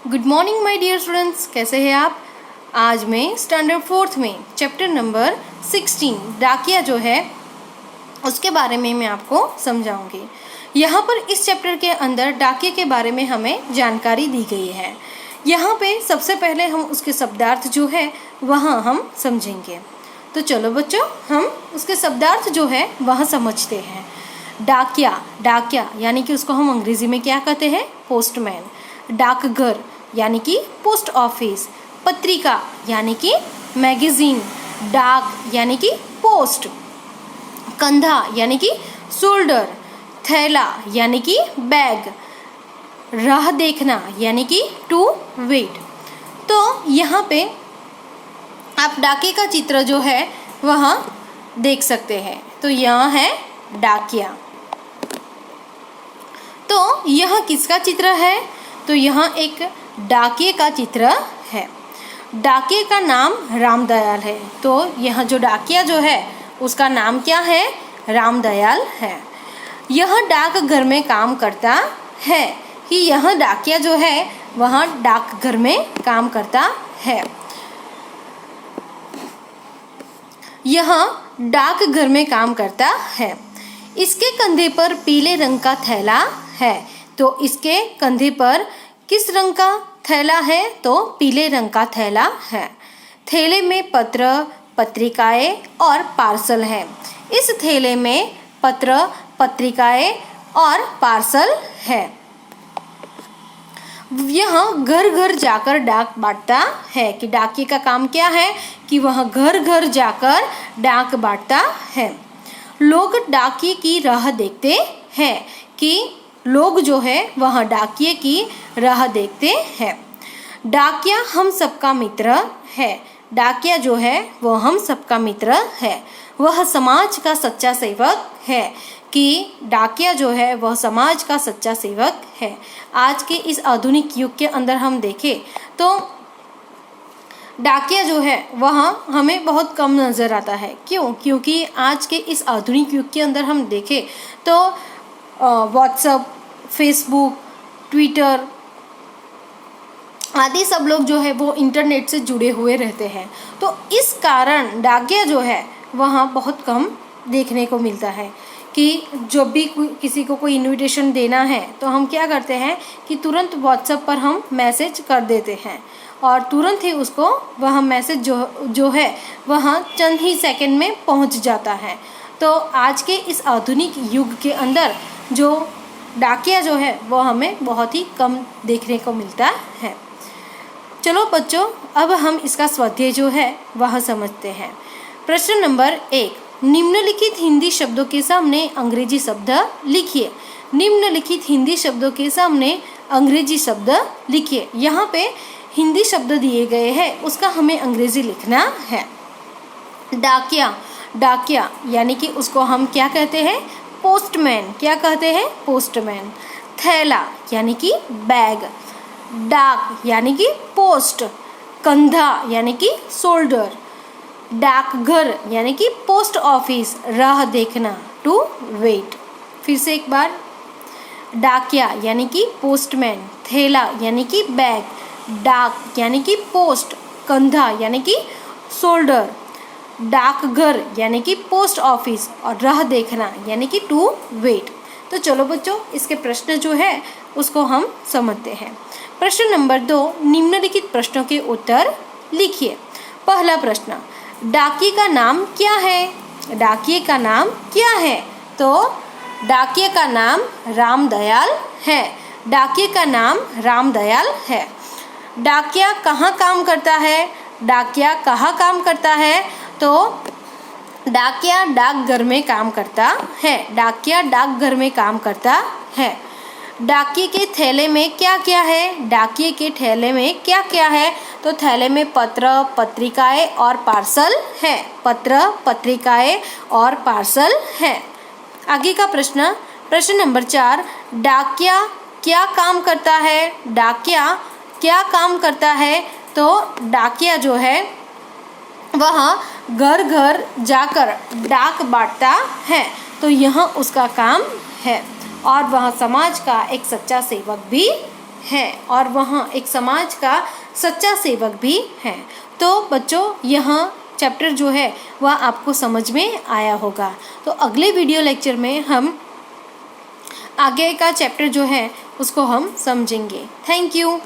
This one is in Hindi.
Good morning my dear students, कैसे हैं आप। आज मैं स्टैंडर्ड 4th में चैप्टर नंबर 16 डाकिया जो है उसके बारे में मैं आपको समझाऊंगी। यहाँ पर इस चैप्टर के अंदर डाकिया के बारे में हमें जानकारी दी गई है। यहाँ पे सबसे पहले हम उसके शब्दार्थ जो है वहाँ हम समझेंगे। तो चलो बच्चों, हम उसके शब्दार्थ जो है वह समझते हैं। डाकिया, डाकिया यानी कि उसको हम अंग्रेजी में क्या कहते हैं, पोस्टमैन। डाकघर यानी कि पोस्ट ऑफिस। पत्रिका यानी कि मैगजीन। डाक यानी कि पोस्ट। कंधा यानी कि शोल्डर। थैला यानी कि बैग। राह देखना यानी कि टू वेट। तो यहाँ पे आप डाके का चित्र जो है वह देख सकते हैं। तो यह है डाकिया। तो यह किसका चित्र है, तो यह एक डाकिये का चित्र है। डाकिये का नाम रामदयाल है। तो यह जो डाकिया जो है उसका नाम क्या है, रामदयाल है। यह डाकघर में काम करता है कि यह डाकिया जो है वह डाकघर में काम करता है। यह डाकघर में काम करता है। इसके कंधे पर पीले रंग का थैला है। तो इसके कंधे पर किस रंग का थैला है, तो पीले रंग का थैला है। थैले में पत्र, पत्रिकाएं और पार्सल है। इस थैले में पत्र, पत्रिकाएं और पार्सल है। यह घर घर जाकर डाक बांटता है कि डाकिये का काम क्या है कि वह घर घर जाकर डाक बांटता है। लोग डाकिये की राह देखते हैं कि लोग जो है वह डाकिये की राह देखते हैं। डाकिया हम सबका मित्र है। डाकिया जो है वह हम सबका मित्र है। वह समाज का सच्चा सेवक है कि डाकिया जो है वह समाज का सच्चा सेवक है। आज के इस आधुनिक युग के अंदर हम देखें तो डाकिया जो है वह हमें बहुत कम नज़र आता है। क्यों? क्योंकि आज के इस आधुनिक युग के अंदर हम देखें तो व्हाट्सएप, फेसबुक, ट्विटर आदि सब लोग जो है वो इंटरनेट से जुड़े हुए रहते हैं। तो इस कारण डाकिया जो है वह बहुत कम देखने को मिलता है कि जब भी किसी को कोई इनविटेशन देना है तो हम क्या करते हैं कि तुरंत व्हाट्सएप पर हम मैसेज कर देते हैं और तुरंत ही उसको वह मैसेज जो है वह चंद ही सेकंड में पहुंच जाता है। तो आज के इस आधुनिक युग के अंदर जो डाकिया जो है वो हमें बहुत ही कम देखने को मिलता है। चलो बच्चों, अब हम इसका स्वाध्याय जो है वह समझते हैं। प्रश्न नंबर 1, निम्नलिखित हिंदी शब्दों के सामने अंग्रेजी शब्द लिखिए। निम्नलिखित हिंदी शब्दों के सामने अंग्रेजी शब्द लिखिए। यहाँ पे हिंदी शब्द दिए गए हैं, उसका हमें अंग्रेजी लिखना है। डाकिया, डाकिया यानी कि उसको हम क्या कहते हैं, पोस्टमैन। क्या कहते हैं, पोस्टमैन। थैला यानी कि बैग। डाक यानी कि पोस्ट। कंधा यानी कि शोल्डर। डाकघर यानी कि पोस्ट ऑफिस। राह देखना, टू वेट। फिर से एक बार, डाकिया यानी कि पोस्टमैन। थैला यानी कि बैग। डाक यानी कि पोस्ट। कंधा यानी कि शोल्डर। डाकघर यानी कि पोस्ट ऑफिस और राह देखना यानी कि टू वेट। तो चलो बच्चों, इसके प्रश्न जो है उसको हम समझते हैं। प्रश्न नंबर 2, निम्नलिखित प्रश्नों के उत्तर लिखिए। पहला प्रश्न, डाकिये का नाम क्या है। डाकिये का नाम क्या है, तो डाकिये का नाम रामदयाल है। डाकिये का नाम रामदयाल है। डाकिया कहाँ काम करता है। डाकिया कहाँ काम करता है, तो डाकिया डाकघर में काम करता है। डाकिया डाकघर में काम करता है। डाकिये के थैले में क्या क्या है। डाकिये के थैले में क्या क्या है, तो थैले में पत्र, पत्रिकाएं और पार्सल है। पत्र, पत्रिकाएं और पार्सल है। आगे का प्रश्न, प्रश्न नंबर 4, डाकिया क्या काम करता है। डाकिया क्या काम करता है, तो डाकिया जो है वह घर घर जाकर डाक बांटता है। तो यह उसका काम है और वह समाज का एक सच्चा सेवक भी है और वह एक समाज का सच्चा सेवक भी है। तो बच्चों, यह चैप्टर जो है वह आपको समझ में आया होगा। तो अगले वीडियो लेक्चर में हम आगे का चैप्टर जो है उसको हम समझेंगे। Thank you.